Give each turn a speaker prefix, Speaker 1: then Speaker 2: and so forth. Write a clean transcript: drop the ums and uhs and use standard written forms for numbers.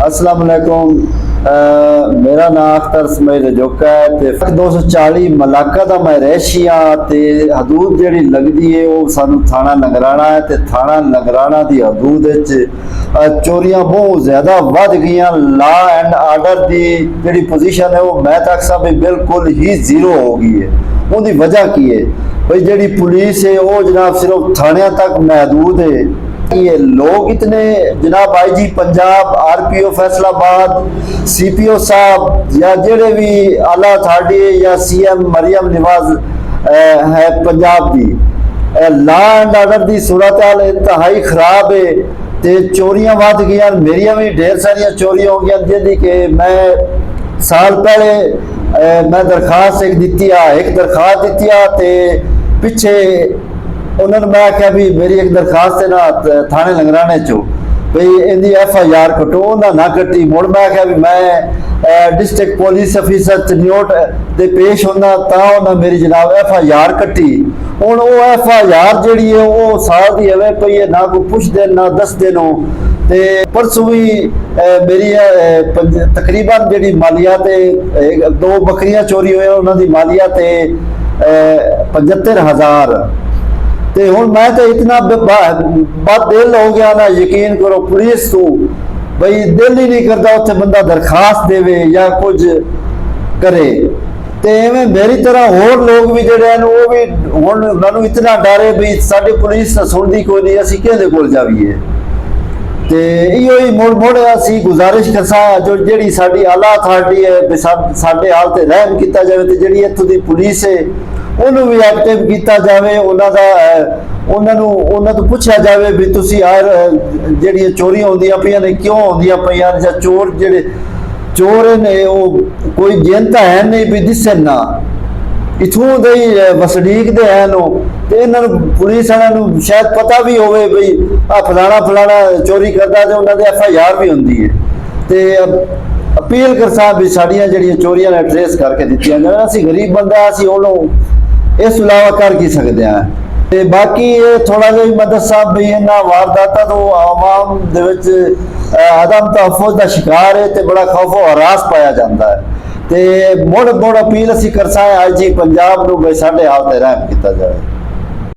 Speaker 1: अस्सलाम वालेकुम। मेरा नाम अख्तर इसमाइल रजोका है ते 240 मलाका दा मैं रहशिया ते हदूद जिहड़ी लगदी है वो सानू थाना नगराना है ते थाना नगराना दी हदूद विच चोरियां बहुत ज़्यादा वध गईयां। लॉ एंड आर्डर दी जिहड़ी पोजीशन है वो मैं तक सब बिल्कुल ही जीरो हो गई है। उहदी वजह की है भाई जिहड़ी पुलिस है वो जनाब सिर्फ थाने तक महदूद है। ये लोग इतने जनाब IG Punjab RPO Faisalabad CPO साहब या जेड़े भी आला अथॉरिटी या CM मरियम नवाज है पंजाब की लॉ एंड ऑर्डर की सूरत हाल इंतहाई खराब है ते चोरियां वध गई। मेरिया भी ढेर सारिया चोरियां हो गई जिहदी कि मैं साल पहले मैं दरखास्त एक दरखास्त दी ते पिछे उन्होंने मैं आख्या भी मेरी एक दरखास्त है ना थाने नगराने चो भाई इनकी FIR कटो, उन्हें ना कटी। मुड़ मैं आख्या भी मैं डिस्ट्रिक्ट पुलिस अफिसर चनियोट दे पेश होना उन्हें मेरी जनाब FIR कटी। हुण वो FIR जिहड़ी है वो साल दी हवे पई है, ना कोई पुछ देन ना दस दिन हो। ते परसों भी मेरी तकरीबन जिहड़ी मालियात 2 बकरियां चोरी होए उन्हां दी मालियात 75,000। ते हुण मैं तो इतना बद दिल हो गया ना, यकीन करो पुलिस तो भाई दिल ही नहीं करता उत्थे बंदा दरखास्त देवे या कुछ करे। ते इवें मेरी तरह होर लोग भी जिहड़े हैं वो भी हुण उन्हां नूं इतना डर है भी साडी पुलिस सुणदी कोई नहीं, असीं किहदे कोल जावीए। ते इहो ही मुड़ असीं गुजारिश करसां जो जिहड़ी साडी आला अथॉरिटी है साडे हाल ते रहम कीता जावे ते जिहड़ी इत्थों दी पुलिस है उन्होंने भी एक्टिव किया जाए। उन्होंने तो पूछा जाए भी तुसी यार जिहड़ियां चोरियां होंदियां पईयां ने क्यों होंदियां पईयां जां चोर जिहड़े चोर ने वो कोई जिनता है नहीं भी दिसन ना इथों दे वसनीक दे हैं ते इन्हां नूं पुलिस वालियां नूं शायद पता भी होवे भी आ फलाना चोरी करदा ते उन्हां दे FIR भी हुंदी है। ते अपील करसां भी साड़ियां जिहड़ियां चोरियां ने ट्रेस करके दित्तियां जाण। असीं गरीब बंदा असीं उहनूं इस इलावा कर की सकते हैं। ते बाकी ये थोड़ा जिहा मैं दस्सां भी इन्हां वारदातां तो आवाम दे विच अदम तहफ़्फ़ुज़ दा शिकार है ते बड़ा खौफ हरास पाया जाता है। ते मुड़ अपील असीं करसां IG पंजाब नूं भी साडे हाल ते रहम कीता जाए।